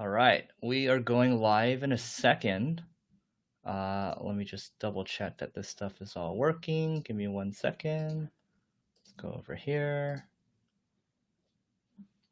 All right, we are going live in a second. Let me just double check that this stuff is all working. Give me 1 second. Let's go over here.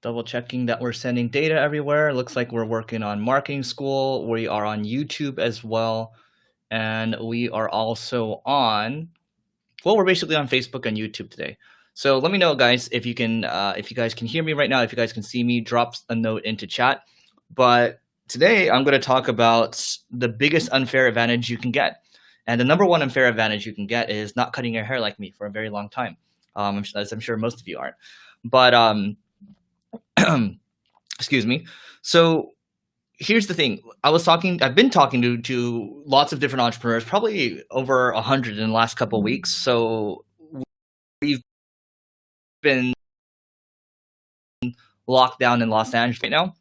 Double checking that we're sending data everywhere. Looks like we're working on Marketing School. We are on YouTube as well. And we are also on, we're basically on Facebook and YouTube today. So let me know, guys, if you guys can hear me right now, if you guys can see me, drop a note into chat. But today I'm going to talk about the biggest unfair advantage you can get. And the number one unfair advantage you can get is not cutting your hair like me for a very long time, as I'm sure most of you aren't. But excuse me. So here's the thing. I've been talking to lots of different entrepreneurs, probably over 100 in the last couple of weeks. So we've been locked down in Los Angeles right now.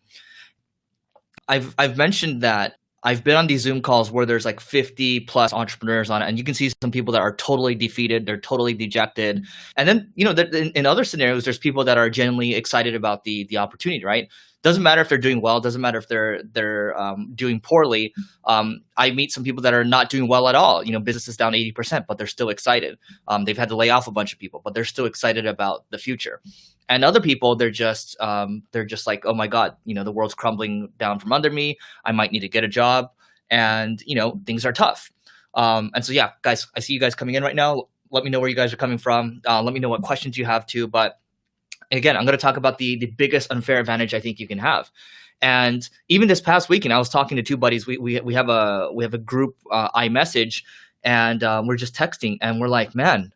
I've mentioned that I've been on these Zoom calls where there's like 50 plus entrepreneurs on it, and you can see some people that are totally defeated, they're totally dejected. And then, in other scenarios, there's people that are genuinely excited about the opportunity, right? Doesn't matter if they're doing well, doesn't matter if they're doing poorly. I meet some people that are not doing well at all. Business is down 80%, but they're still excited. They've had to lay off a bunch of people, but they're still excited about the future. And other people, they're just like, oh my God, the world's crumbling down from under me. I might need to get a job, and things are tough. And so, yeah, guys, I see you guys coming in right now. Let me know where you guys are coming from. Let me know what questions you have too. But again, I'm going to talk about the biggest unfair advantage I think you can have. And even this past weekend, I was talking to two buddies. We have a group iMessage, and we're just texting, and we're like, man.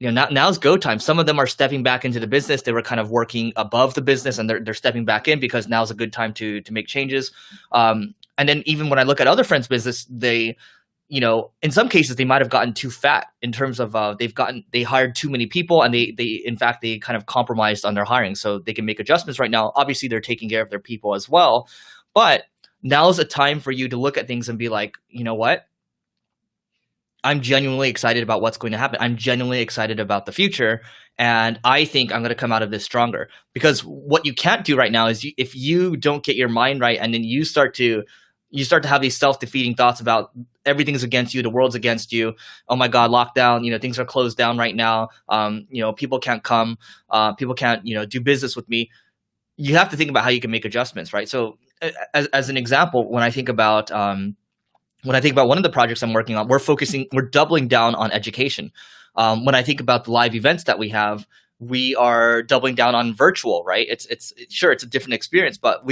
Now's go time. Some of them are stepping back into the business. They were kind of working above the business, and they're stepping back in because now's a good time to make changes. And then even when I look at other friends' business, they, in some cases they might have gotten too fat in terms of they hired too many people, and they kind of compromised on their hiring. So they can make adjustments right now. Obviously, they're taking care of their people as well, but now's a time for you to look at things and be like, you know what? I'm genuinely excited about what's going to happen. I'm genuinely excited about the future. And I think I'm going to come out of this stronger, because what you can't do right now is if you don't get your mind right, and then you start to have these self-defeating thoughts about everything's against you, the world's against you. Oh my God, lockdown, things are closed down right now. People can't come, people can't, do business with me. You have to think about how you can make adjustments, right? So as an example, when I think about one of the projects I'm working on, we're doubling down on education. When I think about the live events that we have, we are doubling down on virtual, right? It's sure, it's a different experience, but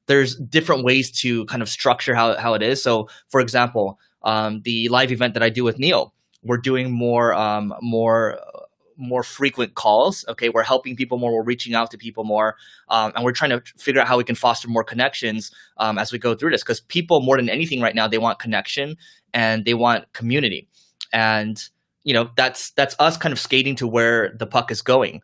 there's different ways to kind of structure how it is. So for example, the live event that I do with Neil, we're doing more frequent calls. Okay, we're helping people more, we're reaching out to people more, and we're trying to figure out how we can foster more connections as we go through this, because people, more than anything right now, they want connection and they want community. And that's us kind of skating to where the puck is going.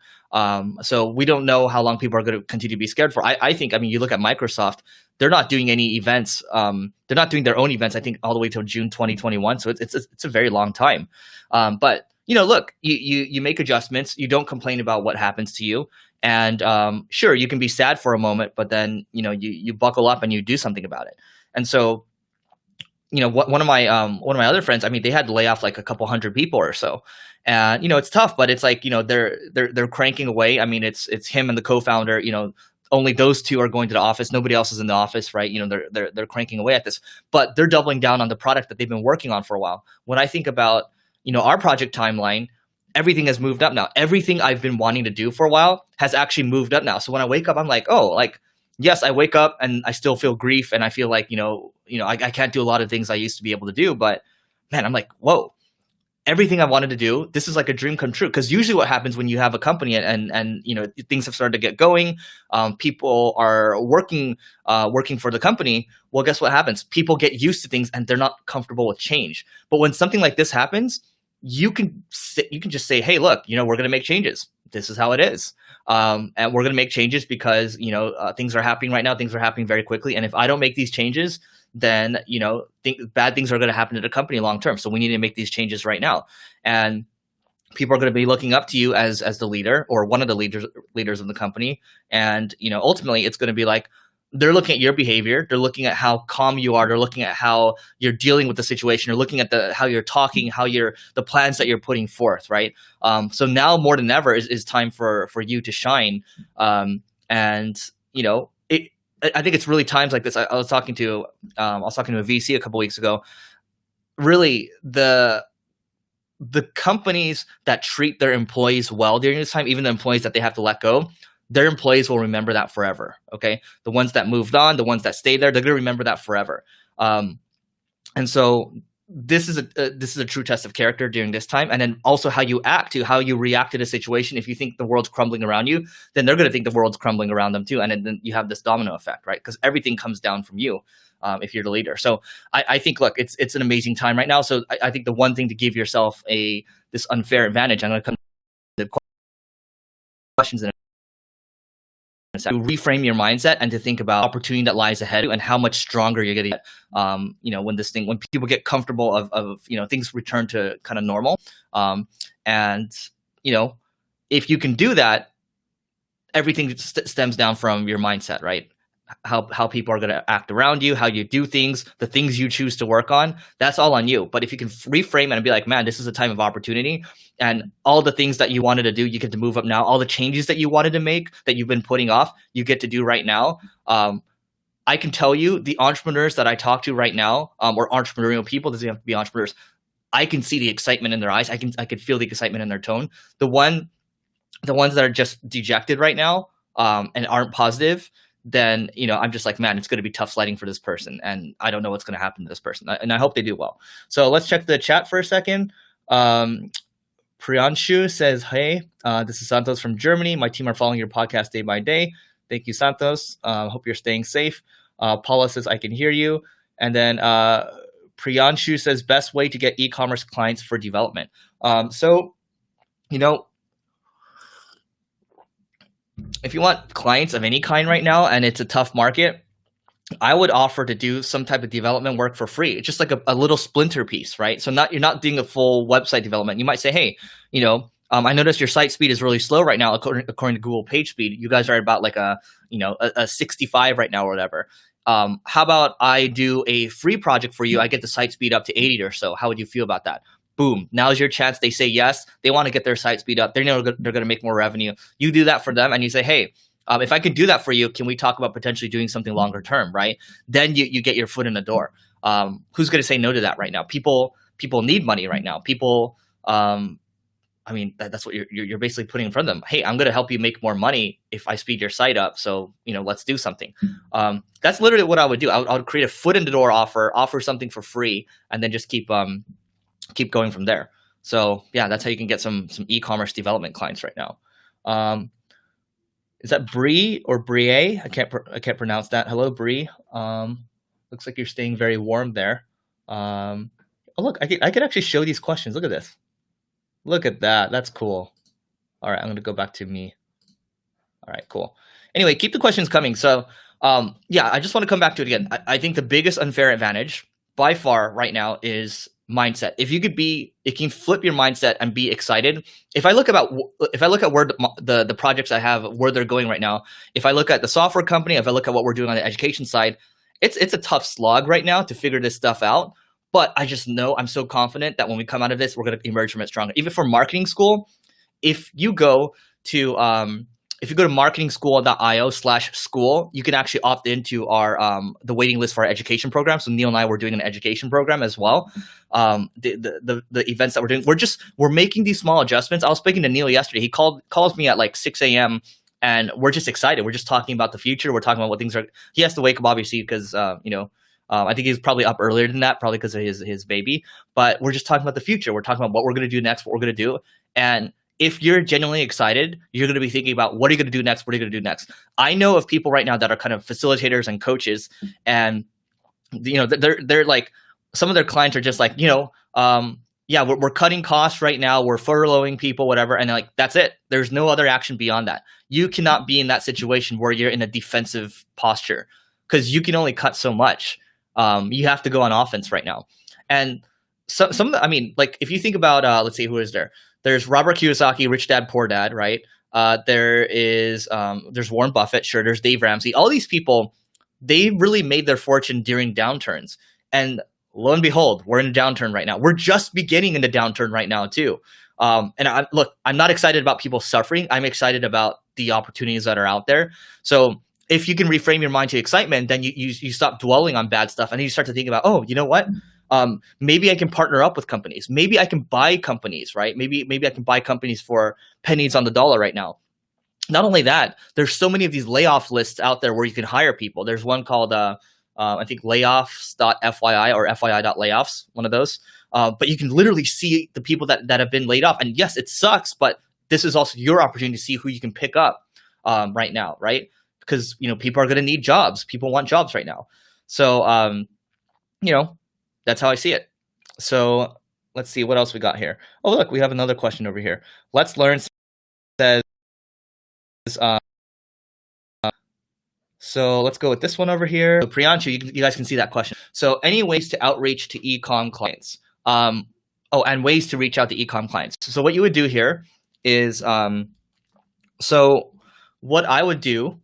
So we don't know how long people are going to continue to be scared for. I think, you look at Microsoft, they're not doing any events. They're not doing their own events, I think, all the way till June 2021. So it's a very long time. But look, you make adjustments. You don't complain about what happens to you. And sure, you can be sad for a moment, but then, you buckle up and you do something about it. And so, one of my other friends, they had to lay off like a couple hundred people or so. And, it's tough, but it's like, they're cranking away. It's him and the co-founder, only those two are going to the office. Nobody else is in the office, right? They're cranking away at this, but they're doubling down on the product that they've been working on for a while. When I think about, our project timeline, everything has moved up now. Everything I've been wanting to do for a while has actually moved up now. So when I wake up, I'm like, oh, like, yes, I wake up and I still feel grief, and I feel like, I can't do a lot of things I used to be able to do, but man, I'm like, whoa, everything I wanted to do, this is like a dream come true. Because usually what happens when you have a company and things have started to get going, people are working for the company. Well, guess what happens? People get used to things and they're not comfortable with change. But when something like this happens, you can just say, hey, look, we're going to make changes. This is how it is. And we're going to make changes because, things are happening right now. Things are happening very quickly. And if I don't make these changes, then, bad things are going to happen to the company long term. So we need to make these changes right now. And people are going to be looking up to you as the leader, or one of the leaders of the company. And, ultimately it's going to be like, they're looking at your behavior. They're looking at how calm you are. They're looking at how you're dealing with the situation. They're looking at how you're talking, the plans that you're putting forth, right? So now more than ever is time for you to shine. And you know, I think it's really times like this. I was talking to a VC a couple weeks ago. Really, the companies that treat their employees well during this time, even the employees that they have to let go, their employees will remember that forever. Okay, the ones that moved on, the ones that stayed there, they're going to remember that forever. And so this is a true test of character during this time, and then also how you react to the situation. If you think the world's crumbling around you, then they're going to think the world's crumbling around them too, and then you have this domino effect, right? Because everything comes down from you. If you're the leader. So I think, look, it's an amazing time right now. So I think the one thing to give yourself this unfair advantage, I'm going to come to the questions in a second. To reframe your mindset and to think about opportunity that lies ahead and how much stronger you're going to get, when people get comfortable of things return to kind of normal. And if you can do that, everything stems down from your mindset, right? How people are going to act around you, how you do things, the things you choose to work on, that's all on you. But if you can reframe it and be like, man, this is a time of opportunity, and all the things that you wanted to do, you get to move up now. All the changes that you wanted to make that you've been putting off, you get to do right now. I can tell you, the entrepreneurs that I talk to right now, or entrepreneurial people, doesn't have to be entrepreneurs, I can see the excitement in their eyes. I can feel the excitement in their tone. The ones that are just dejected right now, and aren't positive, then I'm just like, man, it's going to be tough sledding for this person, and I don't know what's going to happen to this person, and I hope they do well. So let's check the chat for a second. Priyanshu says, hey, this is Santos from Germany. My team are following your podcast day by day. Thank you, Santos. Hope you're staying safe. Paula says, I can hear you. And then Priyanshu says, best way to get e-commerce clients for development. If you want clients of any kind right now and it's a tough market, I would offer to do some type of development work for free. It's just like a little splinter piece, right? So you're not doing a full website development. You might say, hey, I noticed your site speed is really slow right now according to Google page speed. You guys are about like a 65 right now or whatever. How about I do a free project for you? I get the site speed up to 80 or so. How would you feel about that? Boom. Now's your chance. They say yes. They want to get their site speed up. They know they're going to make more revenue. You do that for them and you say, hey, if I can do that for you, can we talk about potentially doing something longer term, right? Then you get your foot in the door. Who's going to say no to that right now? People need money right now. People, that's what you're basically putting in front of them. Hey, I'm going to help you make more money if I speed your site up. So, let's do something. That's literally what I would do. I would create a foot in the door offer something for free, and then just keep going from there. So yeah, that's how you can get some e-commerce development clients right now. Is that Bree or Brie? I can't pronounce that. Hello, Bree. Looks like you're staying very warm there. Oh look, I could actually show these questions. Look at this. Look at that. That's cool. All right, I'm going to go back to me. All right, cool. Anyway, keep the questions coming. So I just want to come back to it again. I think the biggest unfair advantage by far right now is mindset. If you can flip your mindset and be excited. If I look at where the projects I have, where they're going right now, if I look at the software company, if I look at what we're doing on the education side, it's a tough slog right now to figure this stuff out. But I just know, I'm so confident that when we come out of this, we're going to emerge from it stronger. Even for marketing school, if you go to marketingschool.io/school, you can actually opt into our the waiting list for our education program. So Neil and I were doing an education program as well. The events that we're doing, we're making these small adjustments. I was speaking to Neil yesterday. He calls me at like 6 a.m. and we're just excited. We're just talking about the future. We're talking about what things are. He has to wake up obviously because I think he's probably up earlier than that, probably because of his baby. But we're just talking about the future. We're talking about what we're going to do next, what we're going to do, and if you're genuinely excited, you're going to be thinking about what are you going to do next? What are you going to do next? I know of people right now that are kind of facilitators and coaches, and they're like, some of their clients are just like, we're cutting costs right now, we're furloughing people, whatever, and like that's it. There's no other action beyond that. You cannot be in that situation where you're in a defensive posture because you can only cut so much. You have to go on offense right now, and if you think about, let's see, who is there? There's Robert Kiyosaki, Rich Dad, Poor Dad, right? There's Warren Buffett, sure. There's Dave Ramsey. All these people, they really made their fortune during downturns. And lo and behold, we're in a downturn right now. We're just beginning in the downturn right now too. Look, I'm not excited about people suffering. I'm excited about the opportunities that are out there. So if you can reframe your mind to excitement, then you stop dwelling on bad stuff, and then you start to think about, oh, you know what? Maybe I can partner up with companies. Maybe I can buy companies, right? Maybe I can buy companies for pennies on the dollar right now. Not only that, there's so many of these layoff lists out there where you can hire people. There's one called I think layoffs.fyi or fyi.layoffs, one of those. But you can literally see the people that have been laid off. And yes, it sucks, but this is also your opportunity to see who you can pick up right now, right? Because people are going to need jobs. People want jobs right now. So that's how I see it. So let's see what else we got here. Oh, look, we have another question over here. Let's Learn says, so let's go with this one over here. So Priyanshu, you guys can see that question. So any ways to outreach to e-com clients? And ways to reach out to e-com clients. So what you would do here is, so what I would do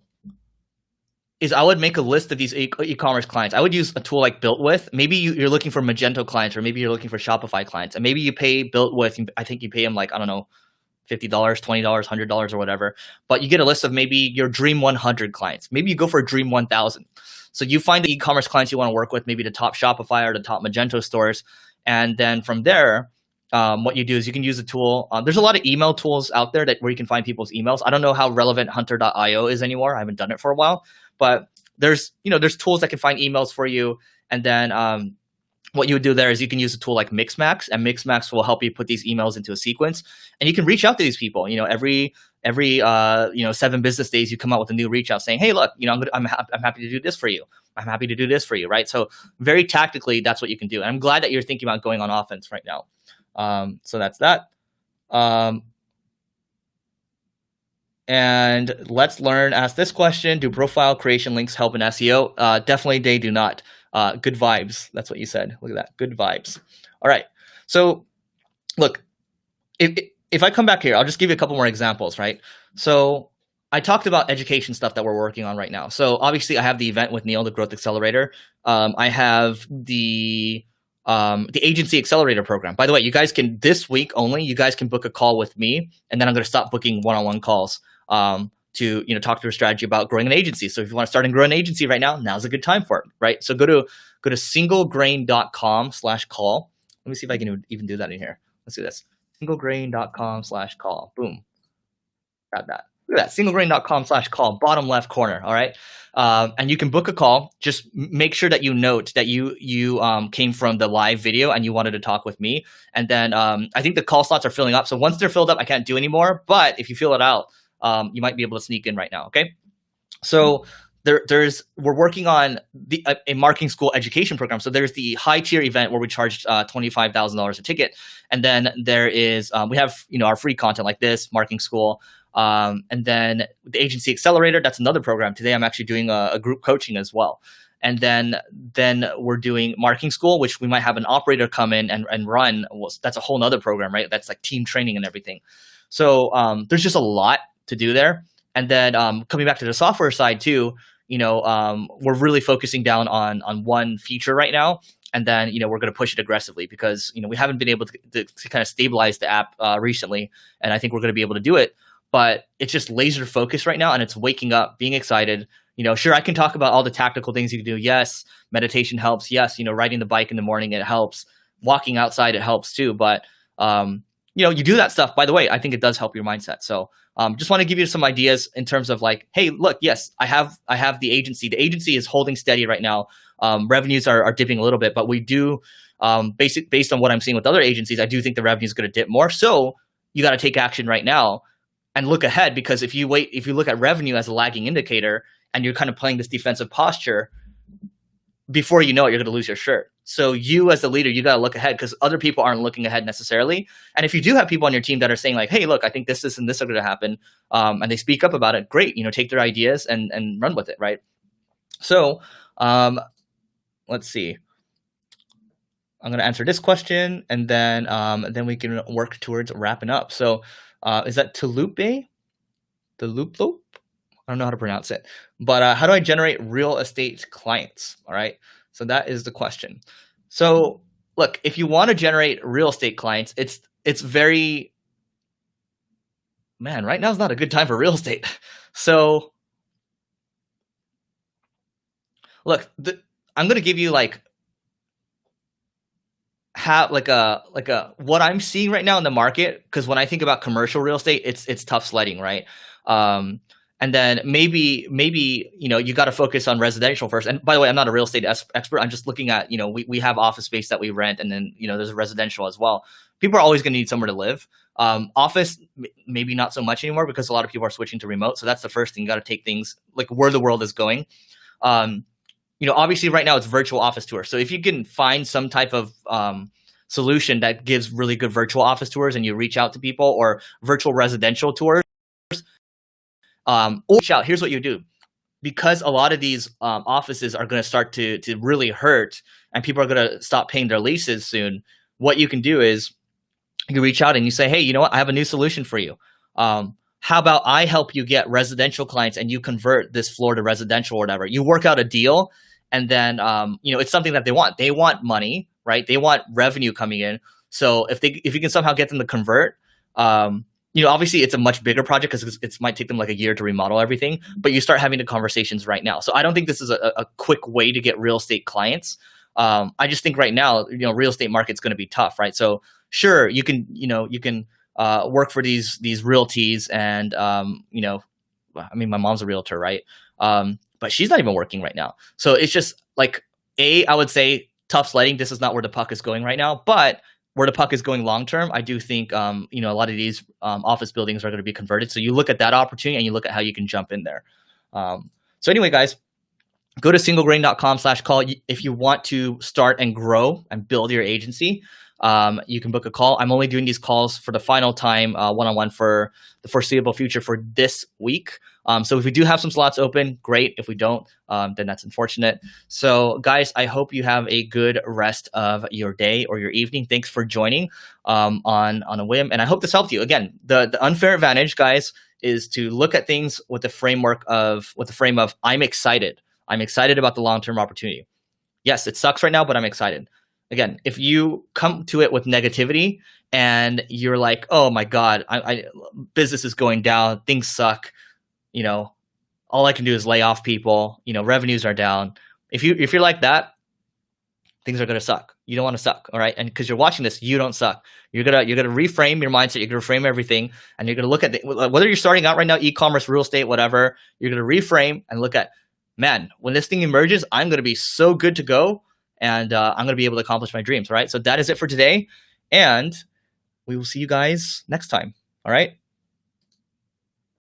is I would make a list of these e-commerce clients. I would use a tool like Built With. Maybe you're looking for Magento clients, or maybe you're looking for Shopify clients, and maybe you pay Built With. I think you pay them like, I don't know, $50, $20, $100 or whatever. But you get a list of maybe your dream 100 clients. Maybe you go for a dream 1,000. So you find the e-commerce clients you want to work with, maybe the top Shopify or the top Magento stores, and then from there, what you do is you can use a tool. There's a lot of email tools out there where you can find people's emails. I don't know how relevant hunter.io is anymore. I haven't done it for a while, but there's tools that can find emails for you. And then what you would do there is you can use a tool like Mixmax, and Mixmax will help you put these emails into a sequence, and you can reach out to these people. Every 7 business days, you come out with a new reach out saying, hey, look, I'm happy to do this for you. I'm happy to do this for you, right? So very tactically, that's what you can do. And I'm glad that you're thinking about going on offense right now. So that's that. And Let's Learn ask this question: do profile creation links help in SEO? Definitely they do not. Good vibes. That's what you said. Look at that. Good vibes. All right. So look, if I come back here, I'll just give you a couple more examples, right? So I talked about education stuff that we're working on right now. So obviously I have the event with Neil, the Growth Accelerator. I have the Agency Accelerator program. By the way, you guys can, this week only, you guys can book a call with me, and then I'm going to stop booking one-on-one calls to talk through a strategy about growing an agency. So if you want to start and grow an agency right now, now's a good time for it, right? So go to singlegrain.com/call. Let me see if I can even do that in here. Let's do this. Singlegrain.com/call. Boom. Got that. Look at that. Singlegrain.com/call, bottom left corner. All right. And you can book a call. Just make sure that you note that you came from the live video and you wanted to talk with me. And then I think the call slots are filling up. So once they're filled up, I can't do anymore. But if you fill it out, you might be able to sneak in right now. Okay. So we're working on a marketing school education program. So there's the high tier event where we charge $25,000 a ticket, and then there is we have our free content like this marketing school, and then the Agency Accelerator. That's another program. Today I'm actually doing a group coaching as well, and then we're doing marketing school, which we might have an operator come in and run. Well, that's a whole nother program, right? That's like team training and everything. So there's just a lot to do there. And then coming back to the software side too, we're really focusing down on one feature right now, and then we're going to push it aggressively because we haven't been able to kind of stabilize the app recently, and I think we're going to be able to do it. But it's just laser focused right now, and it's waking up, being excited. Sure, I can talk about all the tactical things you can do. Yes, meditation helps. Yes, riding the bike in the morning, it helps. Walking outside, it helps too. But you do that stuff. By the way, I think it does help your mindset. So just want to give you some ideas in terms of like, hey, look, yes, I have the agency. The agency is holding steady right now. Revenues are dipping a little bit, but we do based on what I'm seeing with other agencies, I do think the revenue is going to dip more. So you got to take action right now and look ahead, because if you look at revenue as a lagging indicator and you're kind of playing this defensive posture, before you know it, you're going to lose your shirt. So you as the leader, you got to look ahead, because other people aren't looking ahead necessarily. And if you do have people on your team that are saying like, hey, look, I think this and this are going to happen, and they speak up about it, great, take their ideas and run with it, right? So let's see. I'm going to answer this question, and then we can work towards wrapping up. So is that Tulupe? The Loop? I don't know how to pronounce it, but how do I generate real estate clients? All right. So that is the question. So look, if you want to generate real estate clients, it's very, man, right now is not a good time for real estate. So look, I'm going to give you like have like a what I'm seeing right now in the market, because when I think about commercial real estate, it's tough sledding, right? Um, and then maybe you got to focus on residential first. And by the way, I'm not a real estate expert. I'm just looking at we have office space that we rent, and then there's a residential as well. People are always going to need somewhere to live. Office maybe not so much anymore because a lot of people are switching to remote. So that's the first thing. You got to take things like where the world is going. Um, obviously right now it's virtual office tours. So if you can find some type of solution that gives really good virtual office tours and you reach out to people, or virtual residential tours, or reach out, here's what you do. Because a lot of these offices are going to start to really hurt and people are going to stop paying their leases soon, what you can do is you reach out and you say, hey, you know what? I have a new solution for you. How about I help you get residential clients and you convert this floor to residential or whatever. You work out a deal, and then it's something that they want. They want money, right? They want revenue coming in. So if you can somehow get them to convert, obviously it's a much bigger project because it might take them like a year to remodel everything. But you start having the conversations right now. So I don't think this is a quick way to get real estate clients. I just think right now, real estate market's going to be tough, right? So sure, you can work for these realties, and I mean, my mom's a realtor, right? But she's not even working right now. So it's just like, I would say tough sledding. This is not where the puck is going right now, but where the puck is going long term, I do think a lot of these office buildings are going to be converted. So you look at that opportunity and you look at how you can jump in there. So anyway, guys, go to singlegrain.com/call if you want to start and grow and build your agency. You can book a call. I'm only doing these calls for the final time, one-on-one, for the foreseeable future for this week. So if we do have some slots open, great. If we don't, then that's unfortunate. So guys, I hope you have a good rest of your day or your evening. Thanks for joining on a whim. And I hope this helped you. Again, the unfair advantage, guys, is to look at things with the frame of I'm excited. I'm excited about the long-term opportunity. Yes, it sucks right now, but I'm excited. Again, if you come to it with negativity and you're like, oh my God, business is going down, things suck, all I can do is lay off people, revenues are down. If you're like that, things are going to suck. You don't want to suck, all right? And because you're watching this, you don't suck. You're gonna reframe your mindset. You're gonna reframe everything, and you're gonna look at whether you're starting out right now, e-commerce, real estate, whatever. You're gonna reframe and look at, man, when this thing emerges, I'm gonna be so good to go. And I'm going to be able to accomplish my dreams, right? So that is it for today. And we will see you guys next time. All right.